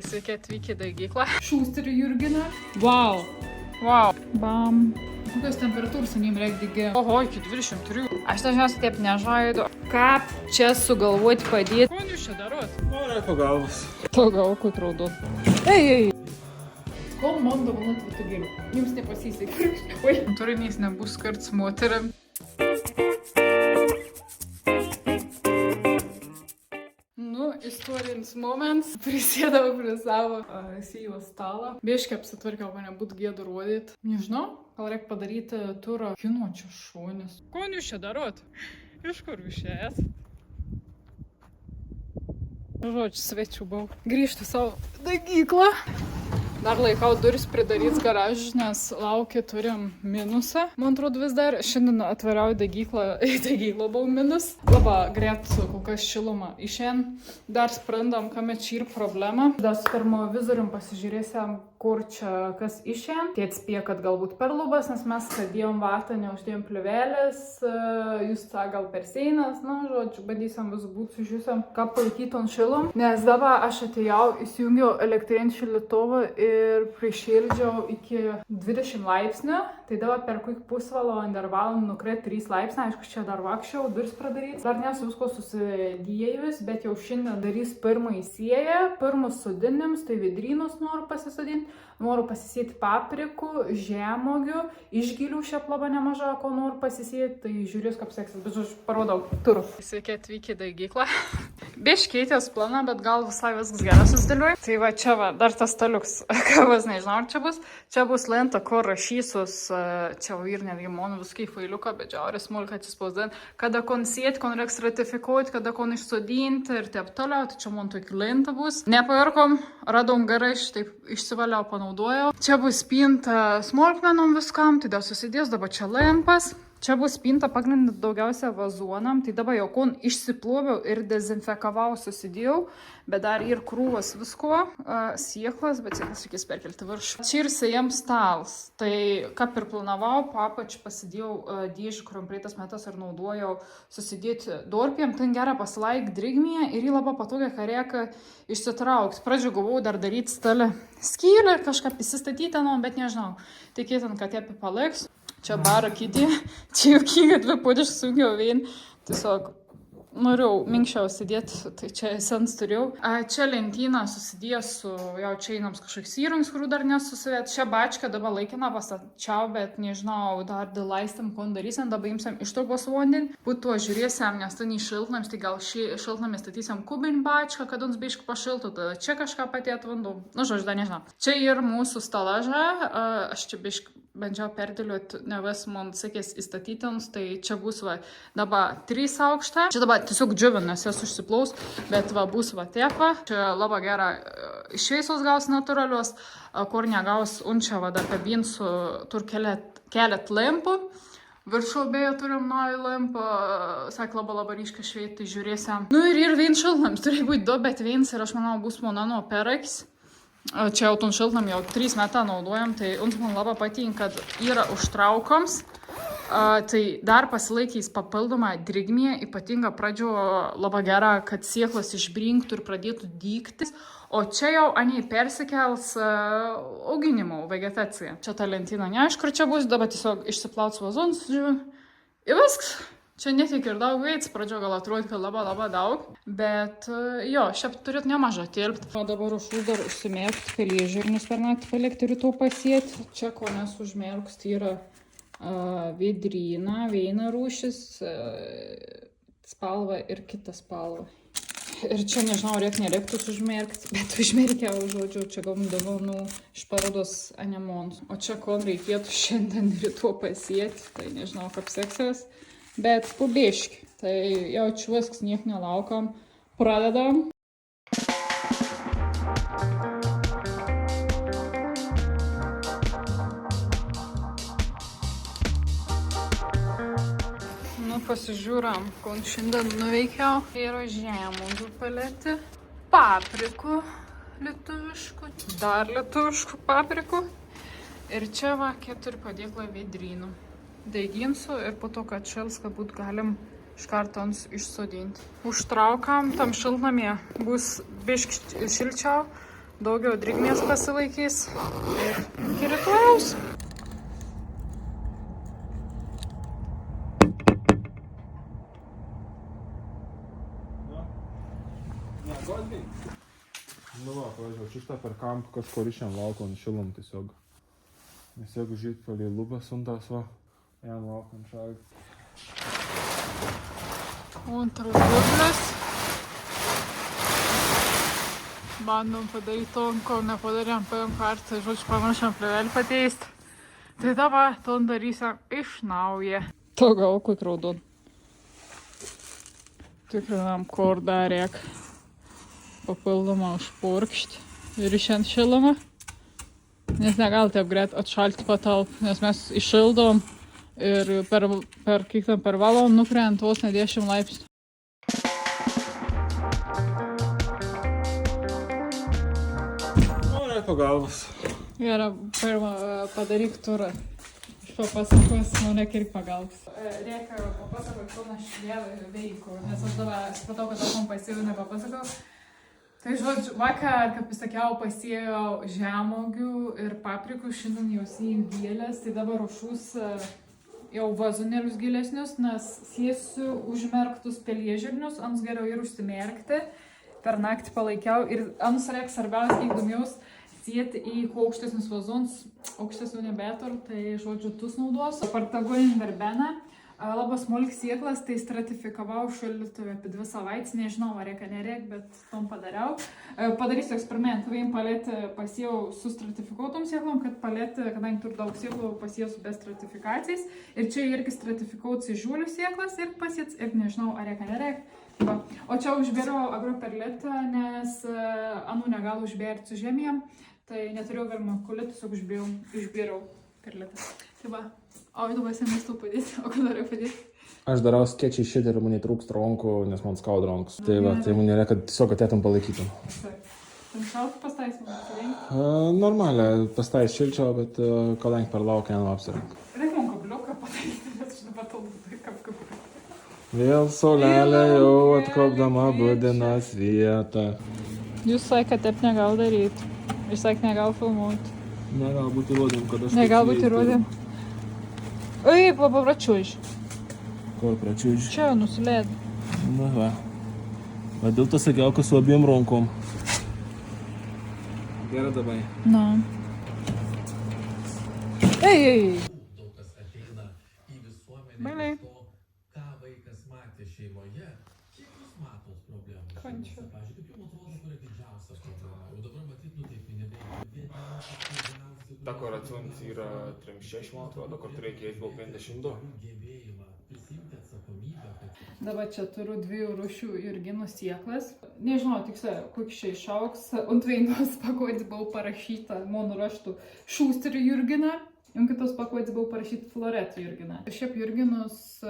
Sveiki atvykę į daigyklą. Šūsterį Jurginą. Wow. Wow. Bam. Kokios temperatūros anim reikdigi? Oho, iki 23. Aš dažniausiai taip nežaidu. Ką čia sugalvoti padėti? Ko jūs čia darot? Noriu pagalbos. To gal kur raudot. Ei. Kol man dovanot vitagėlių. Jums nepasisekė. Oi. Turinys nebus skirts moteriam. Istorinis moments. Prisėdavau prie savo sijos stalo. Biškai apsitvarkiau, kad nebūtų gėdų rodyti. Nežinau, gal reikia padaryti turą. Kino čia šunis. Ko jūs čia darot? Iš kur jūs čia esat? Žodžiu, svečių buvau. Grįžtu savo daigyklą. Dar laikau duris pridaryts garažas, nes laukia turim minusą. Man atrodo vis dar. Šiandien atvariau į daigyklą buvau minus. Labai greit kol kas šilumą išėn. Dar sprendam, kame čia ir problema. Dar su termovizorium pasižiūrėsim, kur čia kas išėn. Tie atspėjo, kad galbūt per lubas, nes mes dėjom vatą, neuždėjom pliuvelės. Jūs tą gal per seinas. Na, žodžiu, bandysim vis būti sužiūrėsim, ką palaikyti ant šilum. Nes dabar aš atėjau, įsijungiau elektrinį šildytuvą ir prišildžiau iki 20 laipsnių. Tai dabar per kokį pusvalandį ar valandą nukrėt 3 laipsnių. Aišku, čia dar vakščiau, duris pradaryti. Dar nesu visko susidėjus, bet jau šiandien darys pirmąjį sėją, pirmus sodinimus, tai vidrynus noriu pasisodinti. Noriu pasisėti paprikų, žemuogių, išgilių šią plabą nemažą, ko noriu pasisėti, tai žiūrės, kaip seksis, bet aš parodau turų. Sveiki atvykę į daigyklą. Biškeitės planą, bet gal visai viskas gerai susidėliuoja. Tai va čia va, dar tas staliuks, kavas nežinau, ar čia bus. Čia bus lenta, kur rašysus, čia ir netgi mano viskai failiuką, bet žiaurės smulką atsispausdinti, kada kon sėti, kon reiks ratifikuoti, kada kon išsodinti ir taip toliau. Tai čia man tokia lenta bus. Nepajorkom, radom gerai, taip išsivaliau, panaudojau. Čia bus spinta smulkmenom viskam, tai dar susidės, dabar čia lempas. Čia bus spinta pagrindinė daugiausia vazonam, tai dabar jau kon išsiploviau ir dezinfekavau, susidėjau, bet dar ir krūvas visko, sieklas, bet sieklas reikės perkelti viršų. Čia ir sėjam stals, tai kaip ir planavau, papač pasidėjau dėžį, kuriam praeitas metas ir naudojau susidėti dorpėm, ten gerą pasilaik drigmėje ir jį labai patogiai karėką išsitraukti. Pradžių gavau dar daryti stalę skylę ir kažką įsistatyti, bet nežinau, tikėtin, kad jie palaiks. Čia barą kitį, čia jau kyga 2 pūdės sunkiau vien. Tiesiog norėjau minkščiau sėdėti, tai čia sens turėjau. Čia lentyna susidėjęs su jau čia einams kažkoks įrangs, kurių dar nesusivėt. Čia bačka dabar laikina pastačiau, bet nežinau, dar dėlaistam, ko darysim, dabar imsim ištraukos vandenį. Puto žiūrėsim, nes ten į šiltnams, tai gal šiltnamį statysim kubinį bačką, kad uns biškai pašiltų, tada čia kažką patėt vandu. Nu, žodžiu, dar nežinau. Čia ir mūsų stalaža, aš čia biškai bandžiau perdėlioti, ne vis man sakės įstatytins, tai čia bus va dabar 3 aukštą. Čia dabar tiesiog džiuvin, nes jas užsiplaus, bet va bus va tiek va. Čia labai gera šviesos gaus natūralios, kur negaus unčia va dar kabinsiu, tur kelet lempų. Viršau beje turim naują lampą, sakė labai ryškia šveitai, žiūrėsim. Nu ir vien šiltnams, turi būti 2, bet viens ir aš manau bus monano peraks. Čia jau ton šiltnam jau 3 metą naudojam, tai uns man labai patinka, kad yra užtraukoms. Tai dar pasilaikys papildomą drigmę, ypatinga pradžio labai gera, kad sieklas išbrinktų ir pradėtų dygtis. O čia jau aniai persikels auginimo vegetacija. Čia ta lentyna neaišku, kur čia bus, dabar tiesiog išsiplauts vazonus, žiūrėjau. Ir viskas. Čia netik ir daug veits, pradžio gal atrodo, kad labai daug, bet jo, šiaip turėt nemažą tilpti. O dabar užu dar užsimerkti, kalėžirnius per naktį palikti rytoj pasėti. Čia ko nesužmerks, tai yra vidryna, viena rūšis, spalva ir kita spalva. Ir čia nežinau, nereiktų užmerkti, bet užmerkiau, žodžiu, čia gavom dovanų iš parodos anemons. O čia ko reikėtų šiandien rytoj pasėti, tai nežinau, kaip seksis. Bet pubiški, tai jau čuvasks niek nelaukam, pradedam. Nu, pasižiūram, ko šiandien nuveikiau. Yra žemuogių paletė, paprikų lietuviškų, dar lietuviškų paprikų. Ir čia va 4 padėklai vidrynų. Daiginsiu ir po to, kad šils, kad būt galim iš karto išsodinti. Užtraukam, tam šiltnamie bus biški šilčiau, daugiau drėgmės pasilaikys. Ir iki rytojaus. Nu va, pavyzdžiui, šitą per kampą kažkur išėm laukom, šilom tiesiog. Nes jeigu žiūrėt palei lubą suntas, va, jam laukom šalį. Antras dublis. Bandom padaryti to, ko nepadarėm paėm kartą, žodžiu, pamiršom plėvelį pateisti. Tai dabar to darysim iš naujo. To gal kaip raudon. Tikrinam, kur dar reik papildomą užpurkšti ir išent šilumą. Nes negalite apgrėti atšalti patalp, nes mes iššildom ir per valandą nukrent vos ne 10 laipsnių. Nu, reikia pagalbos. Gerai, pirmą padaryk turą. Aš papasakos, man reikia ir pagalbos. Reikia papasakoti, ko aš veiku, nes aš dabar supratau, kad aš man pasėjau nepapasakau. Tai žodžiu, vakar, kaip sakiau, pasėjau žemuogių ir paprikų, šiandien jau sėjau gėlės, tai dabar ruošus jau vazonėlius gilesnius, nes sėsiu užmerktus pelėžirnius, ant geriau ir užsimerkti. Per naktį palaikiau ir ant reikia svarbiausia, kiek domiaus, sėti į aukštesnius vazonus, aukštesnių nebeturiu, tai žodžiu, tus naudos. Partagoninį verbeną. Labas smulk sieklas, tai stratifikavau šaldytuvę apie 2 savaitės, nežinau, ar reikia nereik, bet tom padariau. Padarysiu eksperimentą, vien paletį pasėjau su stratifikuotom sieklom, kad paletį, kadangi turiu daug sieklų, pasėjau su be stratifikacijais. Ir čia irgi stratifikavau cižuolių sieklas ir pasėts, ir nežinau, ar reikia nereik. O čia užbėriau agroperlitą, nes anų negal užbėrti su žemėm, tai neturėjau vermikulitą, tiesiog užbėriau perlitą. Tai va. O tu pasimestų padėti, o ką noriu padėti? Aš darau sketčiai šitą ir man trūksta rankų, nes man skauda rankus. Tai va, tai man reikia, kad tiesiog atėtum palaikytum. Tam šaltą pastaisim, apsirengt? Normaliai, pastais šilčiau, bet kadangi per lauką jam apsirengt. Reikia man kabliuką padaryti, nes aš dabar tau kaip kabliuką. Vėl saulelė jau atkopdama būdinas vietą. Jūs sakė, kad taip negal daryti. Jūs sakė, negal filmuoti. Negalbūt įrodėm, kad aš... Negalbūt įrodėm. Oi, papračiuž. Kur pračiuž? Čia nusileid. Na va. Va dėl to sakiau, kad su abiem rankom. Gerai dabar. Na. Ei. Daug kas ateina į visuomenę Baliai. iš to, ką vaikas matė šeimoje. Kiek jūs matot problemų? Kančių. Pavyzdžiui, kaip jums atrodo, kur yra didžiausia problema? O dabar matyt, nu taip, pinigai. Ta, kur atsiunt yra 3,6, man atrodo, kur turėjo buvo 52. Gebėjimą prisimti atsakomybę, kad... Dabar čia turiu 2 rūšių jurginų sieklas. Nežinau, tiksliai, koks čia išaugs. Ant vienos pakuotės buvo parašyta, mano raštu, Šūsterio jurgina. Ant kitos pakuotės buvo parašyta Floreto jurgina. Šiaip jurginus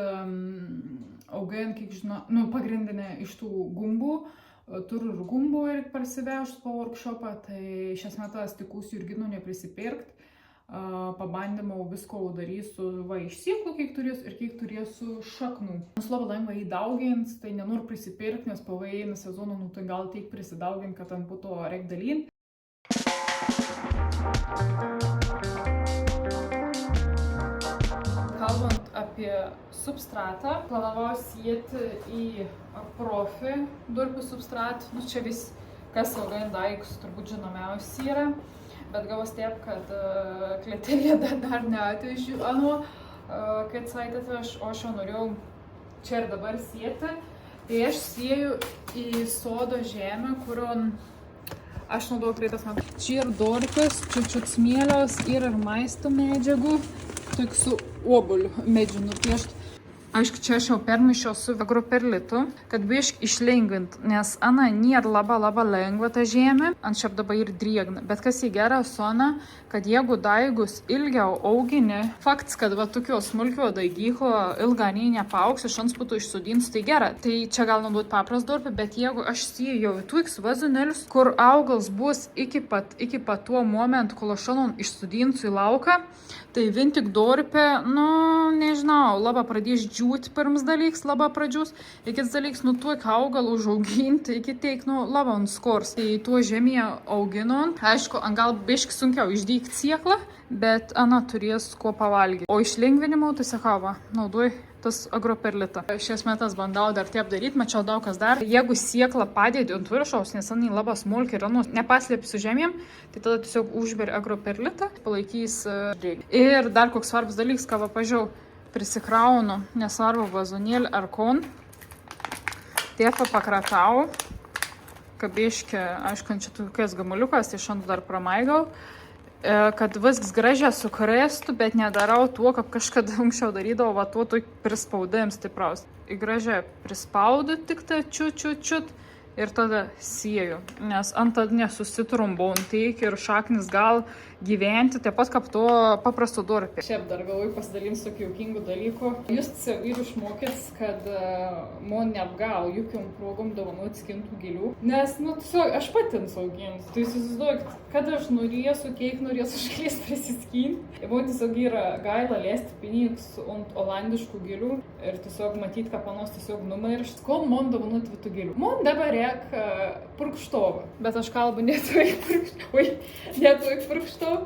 augant, kiek žinau, pagrindinė iš tų gumbų. Turiu ir gumbų ir parsivežti po workshopą, tai šias metas tikus jurginų neprisipirkt. Pabandymau visko darysiu iš sėklų, kiek turėsiu ir kiek turėsiu šaknų. Nes labai lengva įdaugint, tai nenoriu prisipirkti, nes pavėjimą sezoną, tai gal teik prisidaugint, kad ant būtų reik dalyn. Kalbant apie substratą, planavau sėti į profį durpių substratą. Čia vis, kas ilgai daigus, turbūt žinomiausi yra. Bet gavos taip, kad kletelė dar neatvežiu, kad saitė atveš, o aš jau norėjau čia ir dabar sėti. Tai aš sėju į sodo žemę, kurion aš naudojau kreitas man. Čia ir dorpės, čiut smėlios ir maisto medžiagų, tik su obuoliu medžiu nupiešti. Aišku, čia aš jau permišiau su agroperlitu, kad bišk išlengvint, nes ana nėra labai lengva ta žemė, ant šiaip dabar ir drėgna. Bet kas į gerą soną, kad jeigu daigus ilgiau augini, faktas, kad va tokio smulkio daigyko ilganiai nepauks, iš ant būtų išsudins, tai gera. Tai čia gal naudot papras durpį, bet jeigu aš sėju jau į tuiks vazonėlius, kur augals bus iki pat tuo momentu, kol aš šiandien išsudinsiu į lauką, tai vien tik durpė, nežinau, labai pradės džiūt pirms dalyks, labai pradžius. Ir kitas dalyks, nu tuo augalą užauginti, iki teik, nu labai ant skors. Tai tuo žemėje auginon. Aišku, gal biški sunkiau išdykti sieklą, bet ana turės ko pavalgyti. O iš lengvinimo, tai sakava, naudoju tas agroperlitą. Šiais metais bandau dar taip daryti, mačiau daug kas dar. Jeigu sieklą padėti ant viršaus, nes anai labai smulkiai yra, nu, nepaslėpsiu žemėm, tai tada tiesiog užberi agroperlitą, palaikys drėgmę. Ir dar koks svarbus dalykas, ką pažiūrėjau, prisikraunu, nesvarbu vazonėlį ar kon, tiepą pakratau, kabiškė, aišku, čia tokias gamuliukas, tai šiandien dar pramaigau, kad viskas gražiai sukrestų, bet nedarau tuo, kaip kažkada anksčiau darydavau, va tuo prispaudėm stipraus. Į gražiai prispaudu tik tai čiut ir tada sieju, nes ant tada nesusitrumbau, teik ir šaknis gal gyventi, taip pat kaip to paprasto durpė. Šiaip dar galvoju pasidalinti tokių juokingų dalykų. Jūs ir išmokėt, kad man neapgal jokiom progom dovanoti skintų gėlių, nes, nu, tiesiog aš patins auginsiu. Tai įsivaizduokit, kad aš norėsiu, kiek norėsiu šalies prisiskinti. Man tiesiog yra gaila lėsti pinigus ant olandiškų gėlių ir tiesiog matyti, kad panos tiesiog numiršt. Kol man dovanoti vitų gėlių? Man dabar purkštovą, bet aš kalbu netuik purkštovą,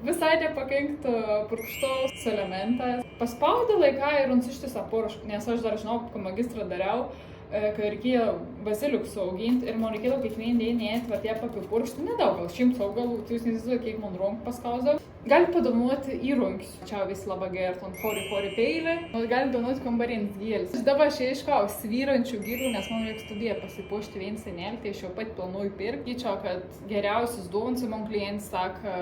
visai nepakenktų purkštovos su elementas. Paspaudė laiką ir ištisą porašką, nes aš dar žinau, kad magistrą dariau, kai reikėjo baziliuksų auginti ir man reikėjo kiekvieną dieną atvartė apipurkšti, nedaug, gal 100 augalų, tai jūs neįsivaizduoju, kiek man rankų paskausdavo. Gali padovanoti įrankius. Čia vis labai gert ant hori peilį. Gali dovanoti kambarins gėlis. Aš dabar ieškau svyrančių gėlių, nes man reikia studiją pasipuošti vien senelį, tai aš jau pat planuoju pirkti. Čia, kad geriausius dovanus man klientas sako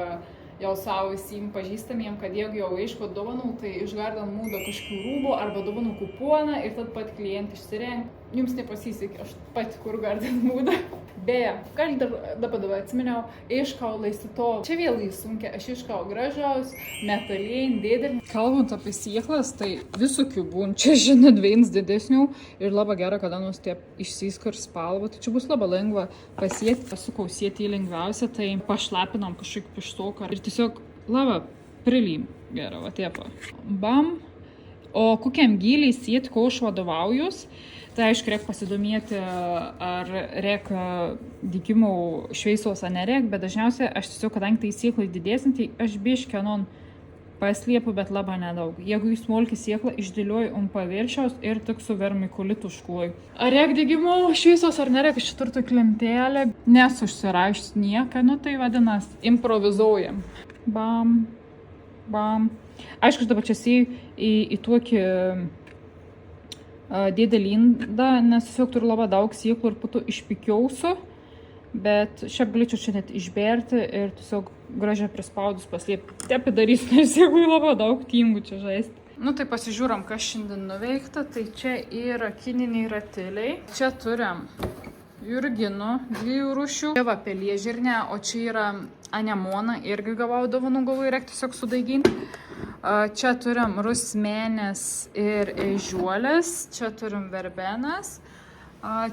jau savo visiems pažįstamiem, kad jeigu jau ieško dovanų, tai iš Garden Moodo kažkokių rūbų arba dovanų kuponą ir tad pat klientai išsirenka. Jums nepasisekė, aš pati kur Garden Moodą. Beje, gal dabar atsiminiau, ieškau laistytovų. Čia vėl įsunkia, aš ieškau gražiaus, metalėjai, dėdelį. Kalbant apie sieklas, tai visokių būn. Čia žinai dvieins didesnių ir labai gera, kada nors taip išsiskir spalva. Tai čia bus labai lengva pasieti, pasukausėti lengviausia, tai pašlapinam kažkokį pištoką ir tiesiog labai prilym. Gera, va taip. Bam. O kokiam gyliai sieti, ko aš vadovaujus, tai aišku, reikia pasidomėti, ar reikia dykimų šveisos ar nereikia, bet dažniausiai aš tiesiog, kadangi tai sieklai didesnį, tai aš biškį non paslėpu, bet labai nedaug. Jeigu jūs smulkiai sieklą išdėlioju ant paviršiaus ir tik su vermikulitu užkloju. Ar reikia dygimų šveisos ar nereikia, aš turtų klemtelę, nesužsirašęs nieką, nu tai vadinas, improvizuojam. Bam, bam. Aišku, aš dabar čia sėjau į tokį didelį indą, nes tiesiog turiu labai daug sieklų ir po to išpikiausiu, bet šiaip galėčiau čia net išberti ir tiesiog gražiai prispaudus paslėpti. Taip darysiu, nes jeigu labai daug tingų čia žaisti. Nu tai pasižiūram, kas šiandien nuveikta. Tai čia yra kininiai rateliai. Čia turim jurginų, 2 rūšių. Čia va pelėžirnė, o čia yra anemona, irgi gavau dovanų, galvoju, reikia tiesiog sudaiginti. Čia turim rusmenės ir ežiuolės, čia turim verbenas,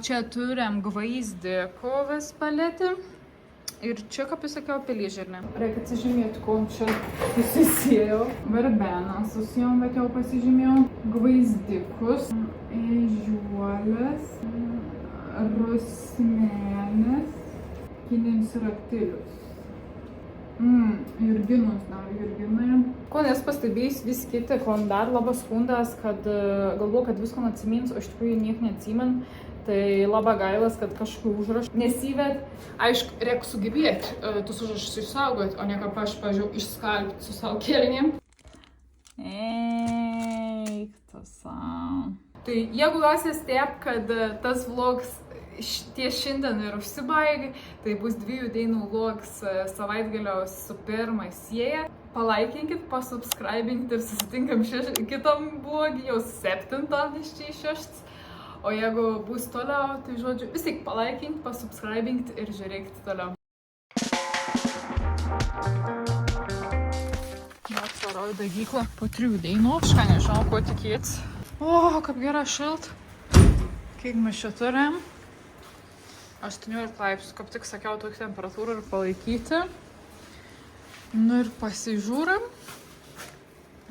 čia turim gvaizdiko vis paletį ir čia, kaip jūs sakiau, pelėžirnė. Reikia atsižymėti, ko čia susisėjau. Verbeną susijom, bet jau pasižymėjau. Gvaizdikus, ežiuolės, rusmenės, kininius ratelius. Jurginus dar, jurginai. Ko nes pastebėjus vis kiti, ko dar labai skundas, kad galvoju, kad visko atsimins, o iš tikrųjų niek neatsimin. Tai labai gailas, kad kažkokį užrašą nesivet. Aišku, reikia sugebėti tus užrašus išsaugoti, o ne kaip aš, pažiūrėjau, išskalbti su savo kelnėm. Eik, tas. Tai jeigu esate steb, kad tas vlogs ties šiandien ir užsibaigė, tai bus 2 dienų vlogs savaitgalio su pirmą sieja. Palaikinkit, pasubscribinkit ir susitinkam kitam vlogį, jau 7, nes čia 6. O jeigu bus toliau, tai žodžiu, vis tik palaikinkit, pasubscribinkit ir žiūrėkit toliau. Atvarau į dagyklą po 3 dienų. Aš ką nežinau, ko tikėtis. O, kaip gera šilt. Kiek mes čia turim? 18 laipsnių, kaip tik sakiau, tokį temperatūrą ir palaikyti. Nu ir pasižiūrim.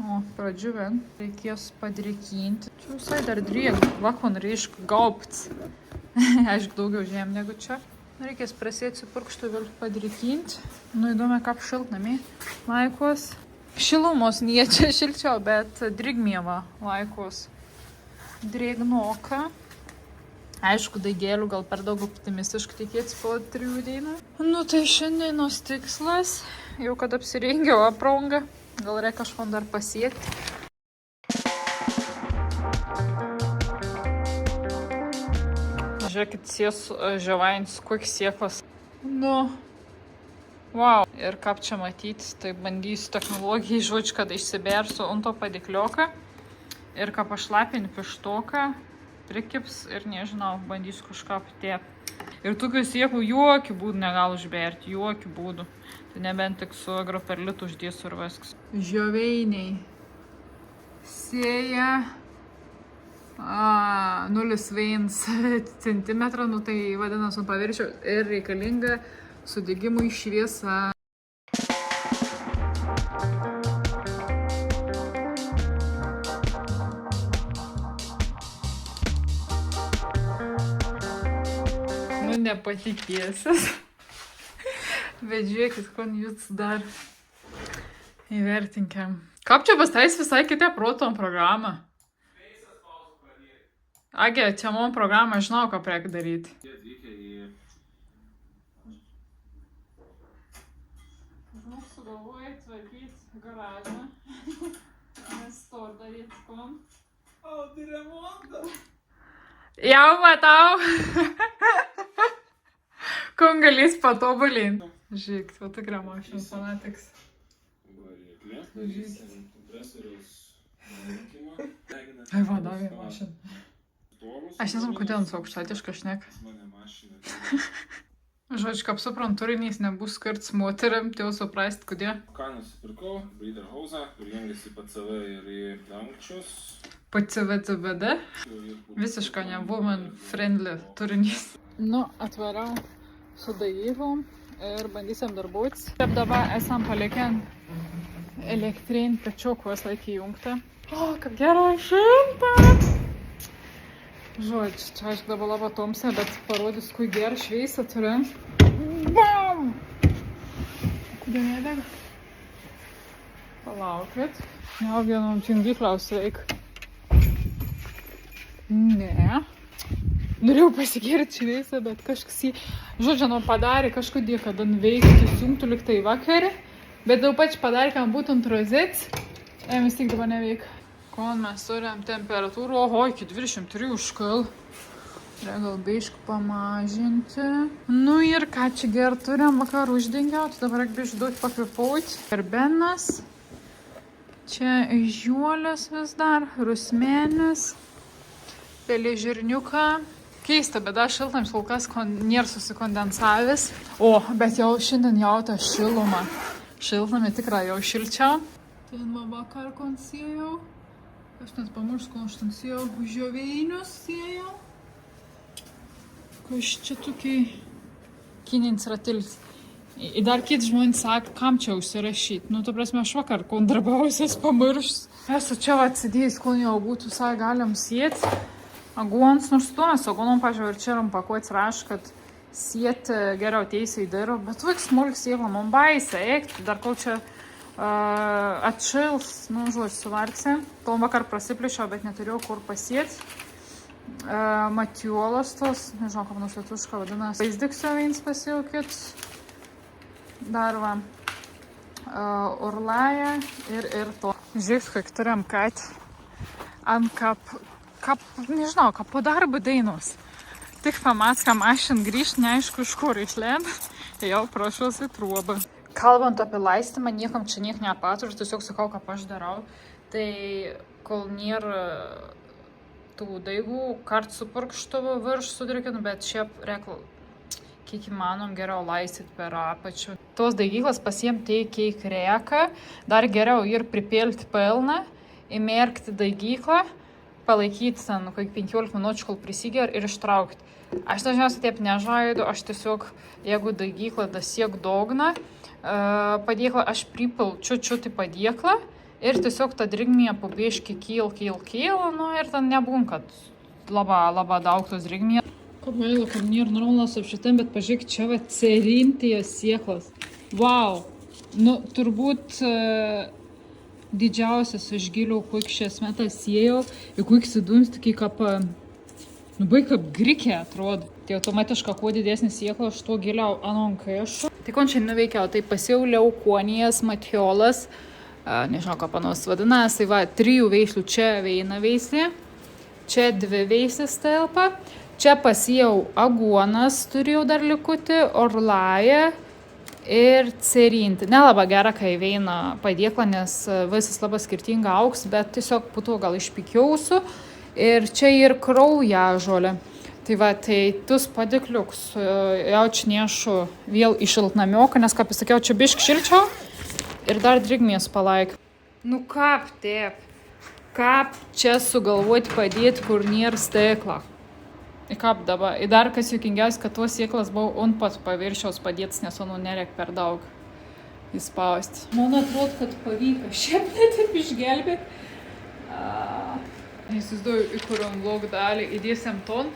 O, pradžiuven. Reikės padrėkinti. Čia visai dar drėg. Vakon reišk gaupts. Aišku, daugiau žiem negu čia. Reikės prasėti purkštų vėl padrėkinti. Nu, įdomu, kaip šiltnami. Laikos. Šilumos nie čia šilčiau, bet drėgmėva laikos. Drėgnoka. Aišku, daigėlių gal per daug optimistiškai tikėtis po 3 dienų. Nu, tai šiandienos tikslas. Jau kad apsirengiau aprangą. Gal reikia kažko dar pasiekti. Žiūrėkit, žiavains, koks sieklas. Nu, wow. Ir kaip čia matyti, tai bandysiu technologijai, žodžiu, kad išsibersiu ant to padėklioką. Ir ką pašlapinį pištoką, prikips ir nežinau, bandysiu kažką patėp. Ir tokių sieklų jokių būdų negal užberti, jokių būdų. Tai nebent tik su agroperlitu uždėsiu ir viskas. Žioveiniai sėja 0,1 cm, nu tai vadinasi ant paviršių ir reikalinga sudegimui šviesa. Nu, nepatikėsis. Bet žiūrėkit, kon jūs dar įvertinkiam. Kaip čia pastais visai kitą proton programą? Agi, čia mum programą žinau, ką reikia daryti. Žinau, sugalvojai tvarkyti garažą. Nes to daryti kon. O, tai remontas. Jau matau. Kon galės patobulinti. Žiūrėk, va tikra mašina fanatiks. Variklė, darysim kompresoriaus rinkimą. Ai, vadovė mašina. Aš nežinau, kodėl ant aukštatišką šnek. Mane mašina. Žodžiu, kaip suprantu, turinys nebus skirts moteriam, tai jau suprast, kodėl. Ką nusipirkau? Breeder hausą, kur jungiasi PCV ir į dangčius. PCV-CBD? Visiškai ne woman friendly turinys. Nu, atvariau su dalyvom ir bandysim darbuotis. Taip dabar esam palikę elektrinį pečiuką laikį įjungtą. O, kaip gerai šilta! Žodžiu, čia aš dabar labai tomsia, bet parodys, kui gerą šviesą turiu. Bam! Kodėl nedega? Palaukit. Jau vienom tingiklaus reik. Ne. Norėjau pasigirti šviesą, bet kažkas jį, žodžiu, nu padarė kažkodėl, kad ant veikti įsijungtų liktai vakarį, bet daug pač padarė, kad būtent rozets, vis tik dabar neveik. Kon mes turim temperatūrų, oho, iki 23 užkal. Reikia gal biškį pamažinti. Nu ir ką čia ger turim vakar uždengiauti, dabar reikia biškį duoti pakvipauti. Karbenas. Čia žiuolės vis dar, rusmenis, pelėžirniuką. Keista, bet dar šiltams kol kas nėra susikondensavęs. O, bet jau šiandien jautą šilumą. Šiltnami tikrai jau šilčiau. Ten va vakar kon siejau. Aš net pamiršau, kon aš ten siejau žioveinius siejau. Kas čia tokiai kinins ratilis. Ir dar kiti žmonės sako, kam čia užsirašyti. Nu, ta prasme, aš vakar kon darbausias pamiršus. Esu čia va atsidėjęs, kon jau būtų visai galim sieti. Aguons nors tu mes aguonom, pažiūrėjau, ir čia pakuotis rašo, kad sieti geriau teisiai daro, bet vaik smulk siekla, man baisa, eikti, dar kol čia atšils, nu, žodžiu, suvarksi. Tol vakar prasiplišiau, bet neturėjau kur pasieti. Matiolas tos, nežinau, kaip nors lietuviškai vadinasi. Vaizdiksio viens pasijaukit. Dar va, urlaja ir to. Žiūrėk, kaip turėjom kad ant kap, nežinau, ką po darbo dainos. Tik pamat, ką mašin grįžt, neaišku, iš kur išlėd, jau prašausi trobą. Kalbant apie laistymą, niekam čia niek nepaturiu, tiesiog sakau, ką aš darau. Tai kol nėra tų daigų, kart su purkštuvu virš sudrikinu, bet šiaip reikia, kiek įmanom, geriau laistyti per apačių. Tos daigyklas pasiimti kiek reikia, dar geriau ir pripilti pilną, įmerkti daigyklą, palaikyti ten, kokių 15 minučių, kol prisiger ir ištraukti. Aš dažniausiai taip nežaidu, aš tiesiog, jeigu daigyklą dasiek dogną, padėklą aš pripil čiut-čiut į padėklą Ir tiesiog ta drigmė pabiški kyl, nu ir ten nebūn, kad labai daug tos drigmė. Kaip gaila, kad nėra normalas apšitam, bet pažiūrėk, čia va cerintijos sieklas. Wow! Nu, turbūt didžiausias aš giliau, kuik šias metas sėjau, ir kuik sidums tokiai kaip, nu, baig kaip grikė atrodo. Tai automatiškai, kuo didesnis sieklas, aš tuo giliau anonkaišu. Tai kon šiandien nuveikiau, tai pasiau leukonijas, matiolas, nežinau, ką panos vadinas, tai va, 3 veislių, čia viena veislė, čia 2 veislės telpa, čia pasijau aguonas, turėjau dar likutį, orlają ir cerinti. Nelabai gera, kai veina padėkla, nes visas labai skirtinga augs, bet tiesiog puto gal išpikiausiu. Ir čia ir kraujažolė. Tai va, tai tus padėkliuks jaučniešu vėl į šiltnamioką, nes, kaip sakiau, čia bišk šilčiau ir dar drigmės palaik. Nu kap, taip. Kap čia sugalvoti padėti, kur nėra stekla. Ir kap dabar. Ir dar kas juokingiausia, kad tuos sieklas buvo ant pat paviršiaus padėtis, nes onu nereik per daug įspausti. Man atrodo, kad pavyko šiaip netaip išgelbėti. Įsivaizduoju, į kuriam vlog dalį įdėsiam ton,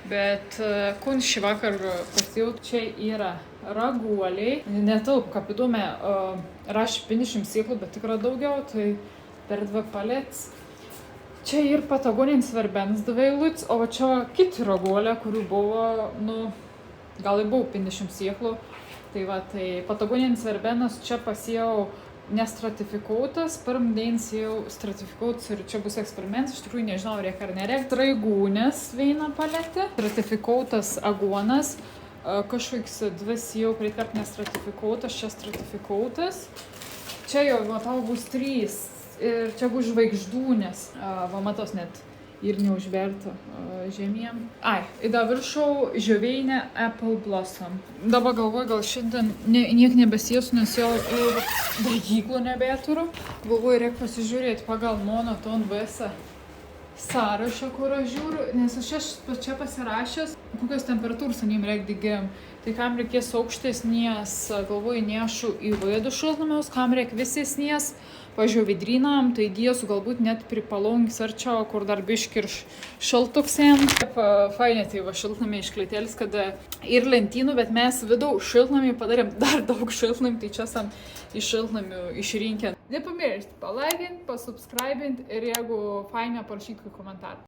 bet kun šį vakar pasijau, čia yra raguoliai. Netaup, kaip įdomė, rašė 50 sėklų, bet tikrai daugiau, tai per 2 palets. Čia ir patagoninis verbenas 2 eilutes, o čia kiti raguoliai, kurių buvo, nu, gal ir buvo 50 sėklų. Tai va, tai patagoninis verbenas čia pasijau nestratifikuotas, pirm dėns jau stratifikuotas ir čia bus eksperimentas, iš tikrųjų nežinau, reikia ar nereikia. Traigūnės veina paletė, stratifikuotas aguonas, kažkoks 2 jau pritart nestratifikuotas, čia stratifikuotas. Čia jau, matau, bus 3 ir čia bus žvaigždūnės, va matos net ir neužverta žemėm. Ai, į da viršau žioveinę Apple Blossom. Dabar galvoju, gal šiandien niek nebesėsiu, nes jau dagyklų nebeturiu. Galvoju, reikia pasižiūrėti pagal monoton visą sąrašą, kur aš žiūriu, nes aš čia pasirašęs, kokios temperatūros anim reikia digim. Tai kam reikės aukštesnės, galvoju, nešu į vaidų šiltnamius, kam reikia visesnės. Pažiūrėjau vidrynam, tai dėsiu galbūt net pripalongis arčiau, kur dar biški ir šaltuksėm. Fainė, tai va šiltnamiai išklėtėlis, kad ir lentynų, bet mes vidau šiltnamiai padarėm dar daug šiltnamių, tai čia esam iš šiltnamių išrinkę. Nepamiršti palaikinti, pasubscribinti ir jeigu fainė, parašykite komentarą.